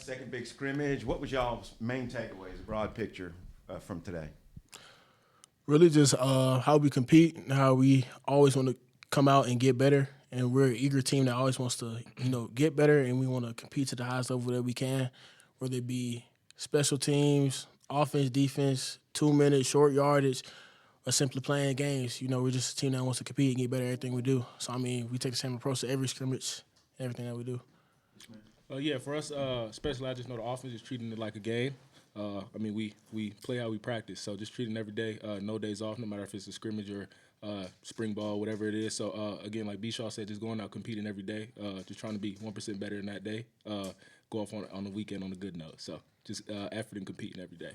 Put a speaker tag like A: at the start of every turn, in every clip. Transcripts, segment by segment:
A: second big scrimmage. What was y'all's main takeaways, broad picture from today?
B: Really just how we compete and how we always want to come out and get better. And we're an eager team that always wants to, get better, and we want to compete to the highest level that we can, whether it be special teams, offense, defense, 2 minute, short yardage, or simply playing games. We're just a team that wants to compete and get better at everything we do. So, we take the same approach to every scrimmage, everything that we do.
C: Yeah, for us, especially I just know the offense is treating it like a game. We play how we practice, so just treating every day, no days off, no matter if it's a scrimmage or spring ball, whatever it is. So, again, like B-Shaw said, just going out competing every day, just trying to be 1% better in that day, go off on the weekend on a good note. So just effort and competing every day.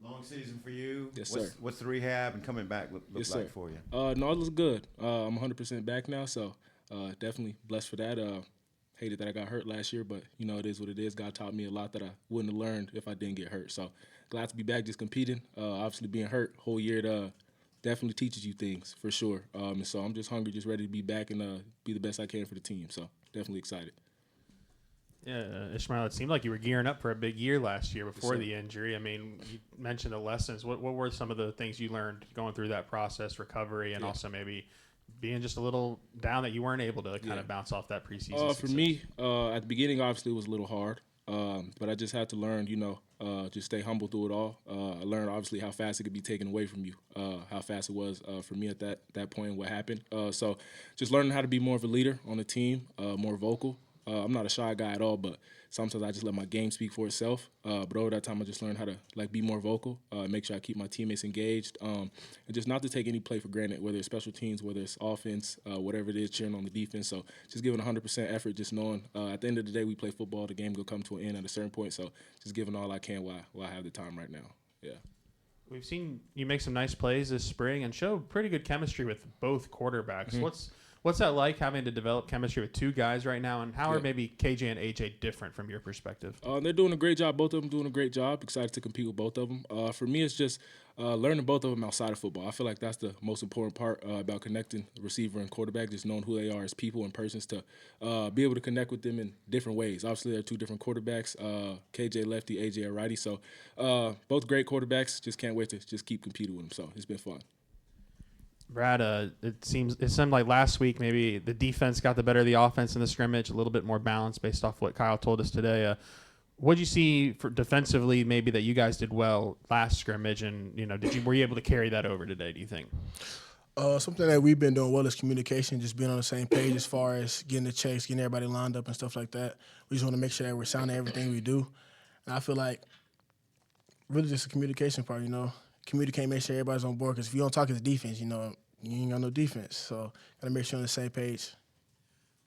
A: Long season for you.
C: Yes, sir.
A: What's the rehab and coming back look
C: Yes,
A: like
C: sir.
A: for you?
C: No, it looks good. I'm 100% back now, so definitely blessed for that. Hated that I got hurt last year, but, it is what it is. God taught me a lot that I wouldn't have learned if I didn't get hurt. So glad to be back just competing. Obviously being hurt whole year definitely teaches you things for sure. And so I'm just hungry, just ready to be back and be the best I can for the team. So definitely excited.
D: Yeah, Ismael, it seemed like you were gearing up for a big year last year before
C: Yes, sir.
D: the injury. You mentioned the lessons. What were some of the things you learned going through that process, recovery, and also maybe being just a little down that you weren't able to kind of bounce off that preseason
C: For me, at the beginning, obviously, it was a little hard. But I just had to learn, just stay humble through it all. I learned, obviously, how fast it could be taken away from you, how fast it was for me at that point and what happened. So just learning how to be more of a leader on the team, more vocal. I'm not a shy guy at all, but sometimes I just let my game speak for itself. But over that time, I just learned how to be more vocal, make sure I keep my teammates engaged, and just not to take any play for granted, whether it's special teams, whether it's offense, whatever it is, cheering on the defense. So just giving 100% effort, just knowing at the end of the day we play football, the game will come to an end at a certain point. So just giving all I can while I have the time right now. Yeah.
D: We've seen you make some nice plays this spring and show pretty good chemistry with both quarterbacks.
C: Mm-hmm.
D: What's that like, having to develop chemistry with two guys right now, and how are maybe KJ and AJ different from your perspective?
C: They're doing a great job. Both of them doing a great job. Excited to compete with both of them. For me, it's just learning both of them outside of football. I feel like that's the most important part about connecting receiver and quarterback, just knowing who they are as people and persons to be able to connect with them in different ways. Obviously, they're two different quarterbacks, KJ lefty, AJ a righty. So both great quarterbacks. Just can't wait to just keep competing with them. So it's been fun.
D: Brad, it seemed like last week maybe the defense got the better of the offense in the scrimmage, a little bit more balanced based off what Kyle told us today. What did you see for defensively maybe that you guys did well last scrimmage, and were you able to carry that over today, do you think?
B: Something that we've been doing well is communication, just being on the same page as far as getting the checks, getting everybody lined up and stuff like that. We just want to make sure that we're sounding everything we do. And I feel like really just a communication part, Communicate, make sure everybody's on board, because if you don't talk as a defense, you ain't got no defense. So got to make sure on the same page.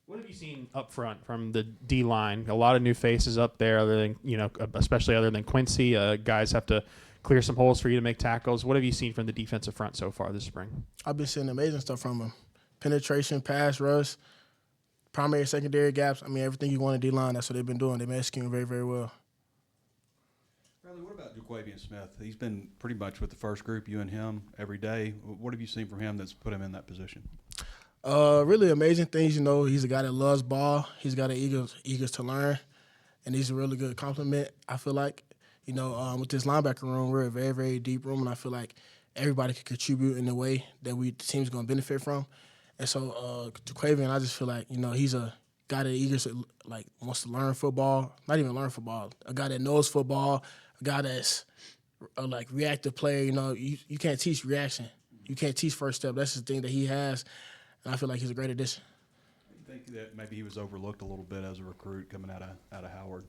D: What have you seen up front from the D-line? A lot of new faces up there, other than, especially other than Quincy. Guys have to clear some holes for you to make tackles. What have you seen from the defensive front so far this spring?
B: I've been seeing amazing stuff from them. Penetration, pass rush, primary, secondary gaps. Everything you want in D-line, that's what they've been doing. They've been executing very, very well.
E: Bradley, what about Jaquavian Smith? He's been pretty much with the first group, you and him, every day. What have you seen from him that's put him in that position?
B: Really amazing things. He's a guy that loves ball. He's got an eager to learn, and he's a really good compliment, I feel like. With this linebacker room, we're a very, very deep room, and I feel like everybody can contribute in a way that the team's going to benefit from. And so Jaquavian, I just feel like, he's a guy that wants to learn football, not even learn football, a guy that knows football, a guy that's a reactive player. You can't teach reaction. You can't teach first step. That's the thing that he has, and I feel like he's a great addition.
E: I think that maybe he was overlooked a little bit as a recruit coming out of Howard.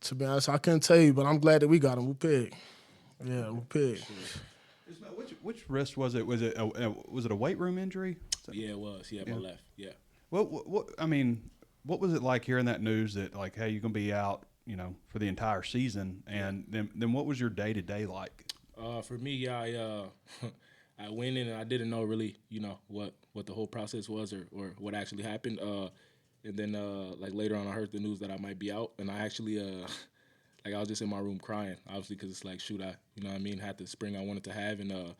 B: To be honest, I couldn't tell you, but I'm glad that we got him. We picked. Yeah, we picked.
E: Which wrist was it? Was it a weight room injury?
C: Yeah, it was. Yeah, my left. Yeah.
E: What was it like hearing that news that hey, you're gonna be out, for the entire season, and then what was your day-to-day like?
C: For me, I went in and I didn't know really, what the whole process was or what actually happened. And then later on, I heard the news that I might be out, and I actually I was just in my room crying, obviously, because it's shoot, I had the spring I wanted to have, and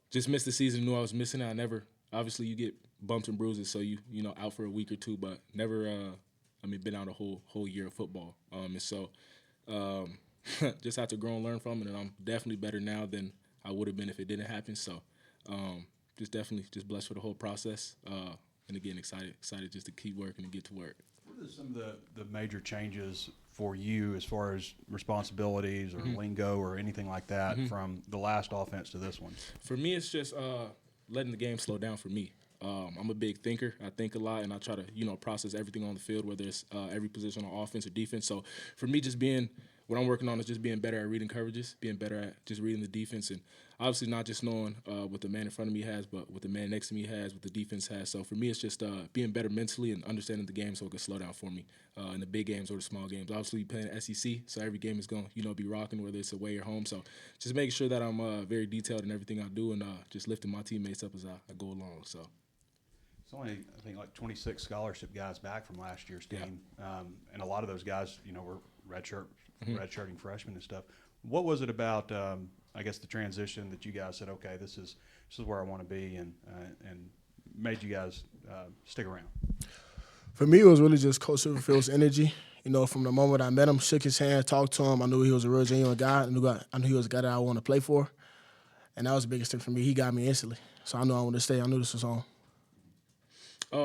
C: just missed the season. Knew I was missing it. I never, obviously, you get bumps and bruises, so you out for a week or two, but never. been out a whole year of football. And so just have to grow and learn from it. And I'm definitely better now than I would have been if it didn't happen. So just blessed for the whole process. And again, excited just to keep working and get to work.
E: What are some of the major changes for you as far as responsibilities or lingo or anything like that from the last offense to this one?
C: For me, it's just letting the game slow down for me. I'm a big thinker. I think a lot, and I try to, process everything on the field, whether it's every position on offense or defense. So for me, what I'm working on is just being better at reading coverages, being better at just reading the defense, and obviously not just knowing what the man in front of me has, but what the man next to me has, what the defense has. So for me, it's just being better mentally and understanding the game so it can slow down for me in the big games or the small games. Obviously, playing SEC, so every game is going to, be rocking, whether it's away or home. So just making sure that I'm very detailed in everything I do and just lifting my teammates up as I go along. So.
E: It's only, I think, like 26 scholarship guys back from last year's team, and a lot of those guys, were redshirting freshmen and stuff. What was it about, I guess, the transition that you guys said, okay, this is where I want to be, and made you guys stick around?
B: For me, it was really just Coach Silverfield's energy. From the moment I met him, shook his hand, talked to him, I knew he was a real genuine guy. I knew he was a guy that I wanted to play for, and that was the biggest thing for me. He got me instantly, so I knew I wanted to stay. I knew this was on.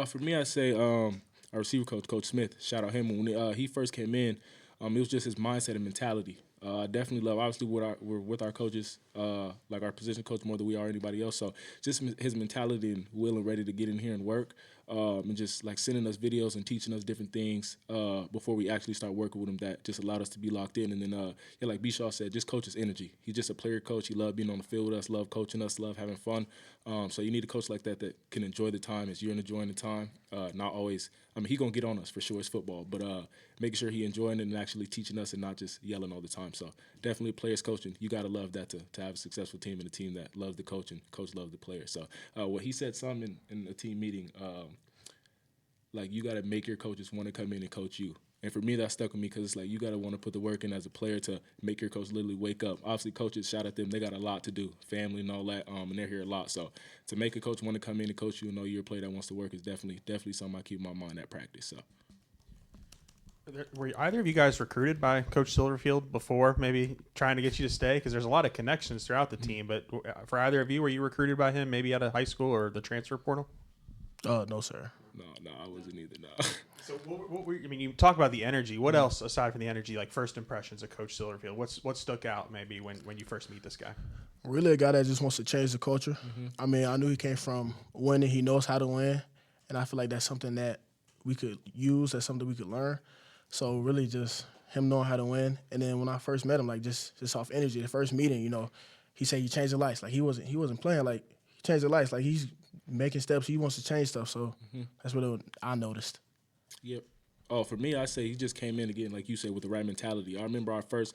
C: For me, I'd say our receiver coach, Coach Smith, shout out him. When he first came in, it was just his mindset and mentality. I definitely love, obviously, we're with our coaches, like our position coach more than we are anybody else. So just his mentality and will and ready to get in here and work, and just like sending us videos and teaching us different things before we actually start working with him, that just allowed us to be locked in. And then, like B-Shaw said, just coach's energy. He's just a player coach. He loved being on the field with us, loved coaching us, loved having fun. So you need a coach like that can enjoy the time as you're enjoying the time. Not always, he's going to get on us for sure, it's football, but making sure he's enjoying it and actually teaching us and not just yelling all the time. So definitely players coaching. You got to love that to have a successful team and a team that loves the coach and coach loves the player. So what he said something in a team meeting, like you got to make your coaches want to come in and coach you. And for me, that stuck with me because it's like you got to want to put the work in as a player to make your coach literally wake up. Obviously, coaches, shout at them. They got a lot to do, family and all that, and they're here a lot. So to make a coach want to come in and coach you and know you're a player that wants to work is definitely something I keep in my mind at practice. So.
D: Were either of you guys recruited by Coach Silverfield before, maybe trying to get you to stay? Because there's a lot of connections throughout the team. But for either of you, were you recruited by him maybe out of high school or the transfer portal?
B: No, sir.
C: No, I wasn't either, no.
D: So what were, you talk about the energy. What else, aside from the energy, like first impressions of Coach Silverfield? What stuck out maybe when you first meet this guy?
B: Really a guy that just wants to change the culture. I knew he came from winning. He knows how to win. And I feel like that's something that we could use. That's something we could learn. So really just him knowing how to win. And then when I first met him, like just off energy, the first meeting, he said he changed the lights. Like he wasn't playing. Like he changed the lights. Like he's making steps. He wants to change stuff. So that's what I noticed.
C: Yep. Oh, for me, I say he just came in again, like you said, with the right mentality. I remember our first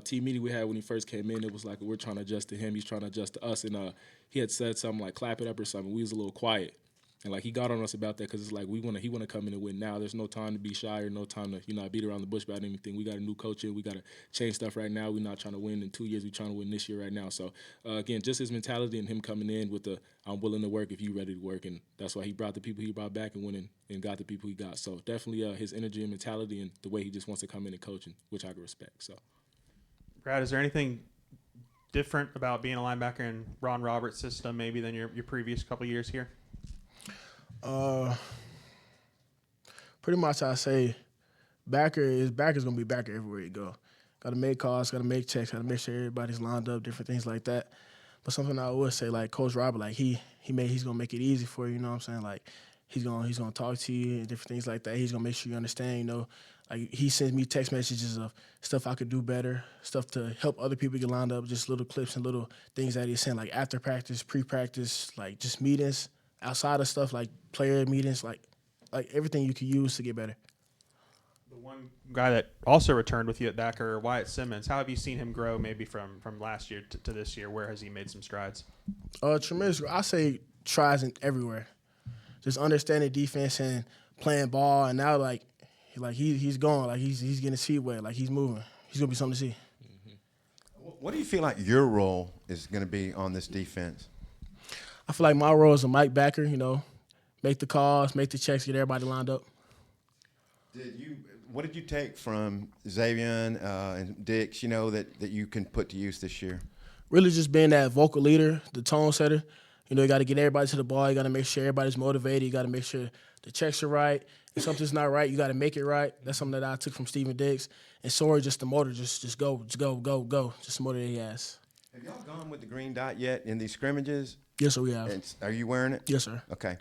C: team meeting we had when he first came in. It was like we're trying to adjust to him. He's trying to adjust to us. And he had said something like clap it up or something. We was a little quiet. And, like, he got on us about that because it's like he want to come in and win now. There's no time to be shy or no time to, beat around the bush about anything. We got a new coach in. We got to change stuff right now. We're not trying to win in 2 years. We're trying to win this year right now. So, again, just his mentality and him coming in with the I'm willing to work if you ready to work. And that's why he brought the people he brought back and went in and got the people he got. So, definitely his energy and mentality and the way he just wants to come in and coach, which I can respect. So,
D: Brad, is there anything different about being a linebacker in Ron Roberts' system maybe than your previous couple years here?
B: Pretty much I say backer's gonna be backer everywhere you go. Gotta make calls, gotta make checks, gotta make sure everybody's lined up, different things like that. But something I would say, like Coach Robert, like he's gonna make it easy for you, you know what I'm saying? Like he's gonna talk to you and different things like that. He's gonna make sure you understand, like he sends me text messages of stuff I could do better, stuff to help other people get lined up, just little clips and little things that he's saying, like after practice, pre-practice, like just meetings. Outside of stuff like player meetings, like everything you can use to get better.
D: The one guy that also returned with you at backer, Wyatt Simmons, how have you seen him grow maybe from last year to this year? Where has he made some strides?
B: Tremendous. I say tries in everywhere. Just understanding defense and playing ball, and now he's going, like he's getting his feet wet, like he's moving. He's gonna be something to see.
A: What do you feel like your role is going to be on this defense?
B: I feel like my role is a Mike backer, make the calls, make the checks, get everybody lined up.
A: What did you take from Xavier and Dix, that you can put to use this year?
B: Really just being that vocal leader, the tone setter. You got to get everybody to the ball. You got to make sure everybody's motivated. You got to make sure the checks are right. If something's not right, you got to make it right. That's something that I took from Steven Diggs. And Sawyer, just the motor, just go, just the motor that he has.
A: Have y'all gone with the green dot yet in these scrimmages?
B: Yes, sir, we have.
A: Are you wearing it?
B: Yes, sir.
A: Okay.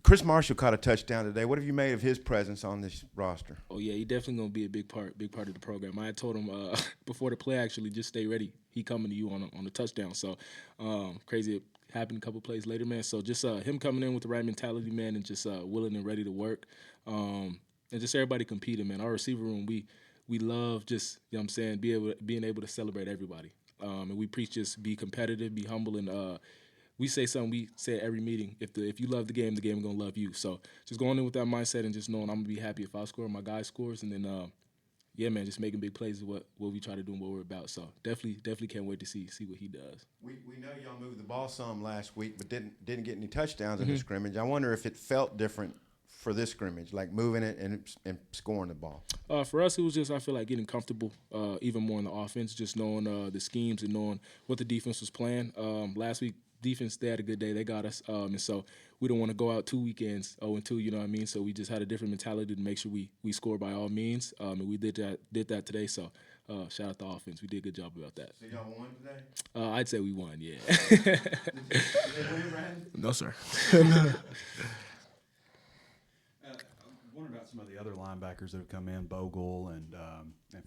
A: Chris Marshall caught a touchdown today. What have you made of his presence on this roster?
C: Oh yeah, he definitely gonna be a big part of the program. I had told him before the play, actually, just stay ready. He coming to you on the touchdown. So crazy, it happened a couple plays later, man. So just him coming in with the right mentality, man, and just willing and ready to work, and just everybody competing, man. Our receiver room, we love just, you know what I'm saying, being able to celebrate everybody, and we preach just be competitive, be humble, and we say something we say at every meeting. If you love the game gonna love you. So just going in with that mindset and just knowing I'm gonna be happy if I score, my guy scores, and then yeah, man, just making big plays is what we try to do and what we're about. So definitely can't wait to see what he does.
A: We know y'all moved the ball some last week, but didn't get any touchdowns in the scrimmage. I wonder if it felt different for this scrimmage, like moving it and scoring the ball.
C: For us, it was just, I feel like, getting comfortable even more in the offense, just knowing the schemes and knowing what the defense was playing. Last week, defense, they had a good day. They got us. And so we don't want to go out 2 weekends 0-2, you know what I mean? So we just had a different mentality to make sure we score by all means. And we did that today. So shout out the offense. We did a good job about that.
A: So y'all won today?
C: I'd say we won, yeah.
A: Did they win, Brandon?
B: No, sir.
E: I wonder about some of the other linebackers that have come in, Bogle and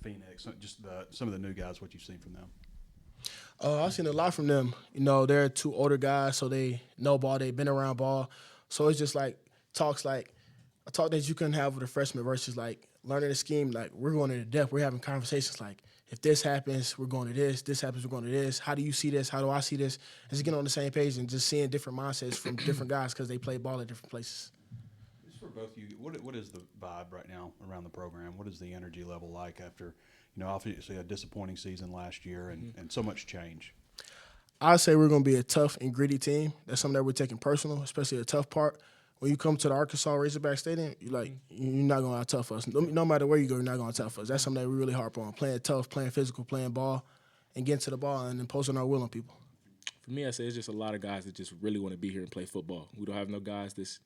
E: Phoenix, just some of the new guys, what you've seen from them.
B: I've seen a lot from them. They're two older guys, so they know ball. They've been around ball. So it's just like talks like a talk that you couldn't have with a freshman versus like learning the scheme. Like we're going into depth. We're having conversations like, if this happens, we're going to this. This happens, we're going to this. How do you see this? How do I see this? And just getting on the same page and just seeing different mindsets from different guys because they play ball at different places.
E: Just for both of you, what is the vibe right now around the program? What is the energy level like after, obviously a disappointing season last year and so much change?
B: I'd say we're going to be a tough and gritty team. That's something that we're taking personal, especially the tough part. When you come to the Arkansas Razorback Stadium, you're not going to out-tough us. No matter where you go, you're not going to tough us. That's something that we really harp on, playing tough, playing physical, playing ball, and getting to the ball and imposing our will on people.
C: For me, I say it's just a lot of guys that just really want to be here and play football. We don't have no guys that's,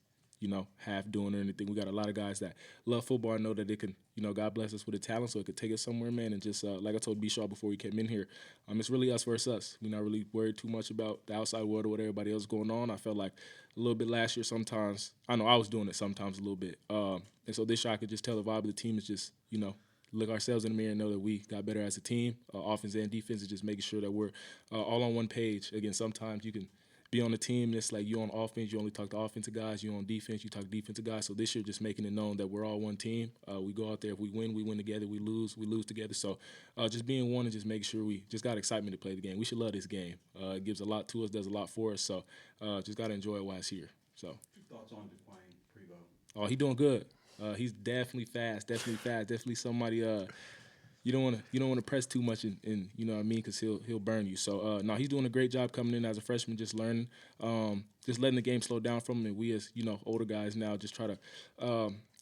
C: half doing or anything. We got a lot of guys that love football and know that they can, God bless us with a talent so it could take us somewhere, man. And just like I told B-Shaw before we came in here, it's really us versus us. We're not really worried too much about the outside world or what everybody else is going on. I felt like a little bit last year sometimes. I know I was doing it sometimes a little bit. And so this year I could just tell the vibe of the team is just, look ourselves in the mirror and know that we got better as a team, offense and defense, is just making sure that we're all on one page. Again, sometimes you can be on the team, and it's like you on offense, you only talk to offensive guys. You on defense, you talk defensive guys. So this year, just making it known that we're all one team. We go out there, if we win together. We lose together. So just being one and just making sure we just got excitement to play the game. We should love this game. It gives a lot to us, does a lot for us. So just got to enjoy it while it's here. So.
E: Thoughts on DeQuane Prevost?
C: Oh, he doing good. He's definitely fast. Definitely somebody. You don't want to press too much, and you know what I mean, because he'll burn you. So no, he's doing a great job coming in as a freshman, just learning, just letting the game slow down from him. And we as older guys now just try to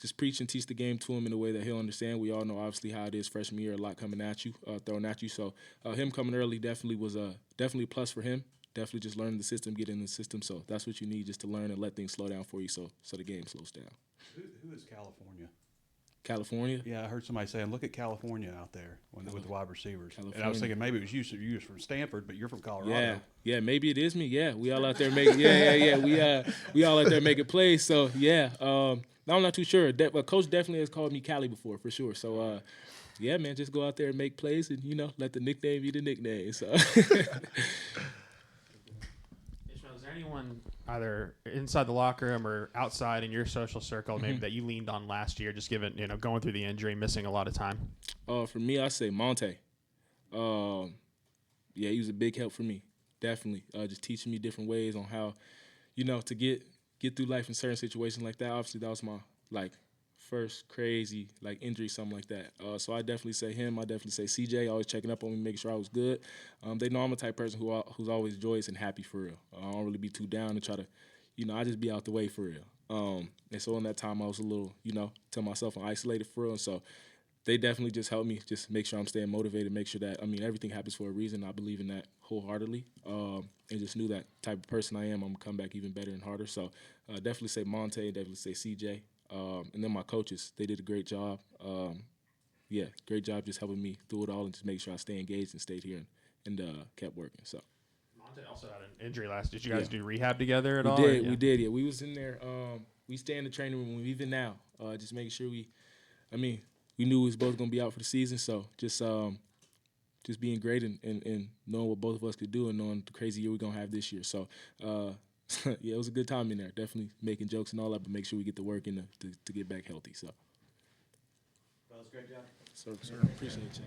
C: just preach and teach the game to him in a way that he'll understand. We all know obviously how it is freshman year, a lot coming at you, thrown at you. So him coming early definitely was definitely a plus for him. Definitely just learning the system, getting in the system. So that's what you need, just to learn and let things slow down for you, so the game slows down.
E: Who is California?
C: California?
E: Yeah, I heard somebody saying, look at California out there with the wide receivers.
C: California.
E: And I was thinking maybe it was you. So you was from Stanford, but you're from Colorado.
C: Yeah, maybe it is me. Yeah, we all out there making. We all out there making plays. So yeah, I'm not too sure. Coach definitely has called me Cali before, for sure. So yeah, man, just go out there and make plays, and let the nickname be the nickname. So.
D: Is there anyone either inside the locker room or outside in your social circle maybe that you leaned on last year, just given going through the injury, missing a lot of time?
C: For me, I say Monte. Yeah, he was a big help for me. Definitely, just teaching me different ways on how, to get through life in certain situations like that. Obviously, that was my first crazy injury, something like that. So I definitely say him. I definitely say CJ, always checking up on me, making sure I was good. They know I'm the type of person who's always joyous and happy for real. I don't really be too down and try to, I just be out the way for real. And so in that time, I was a little, tell myself I'm isolated for real. And so they definitely just helped me just make sure I'm staying motivated, make sure that, everything happens for a reason. I believe in that wholeheartedly, and just knew that type of person I am, I'm going to come back even better and harder. So definitely say Monte, definitely say CJ. And then my coaches, they did a great job. Great job just helping me through it all and just make sure I stay engaged and stayed here and kept working. So
D: Monte also had an injury last. Did you guys do rehab together at all?
C: We did. Yeah, we was in there. We stay in the training room even now, just making sure we knew we was both gonna be out for the season. So just being great and knowing what both of us could do and knowing the crazy year we're gonna have this year. So it was a good time in there. Definitely making jokes and all that, but make sure we get the work in to get back healthy. So.
A: That was a great job.
C: Sir, appreciate you.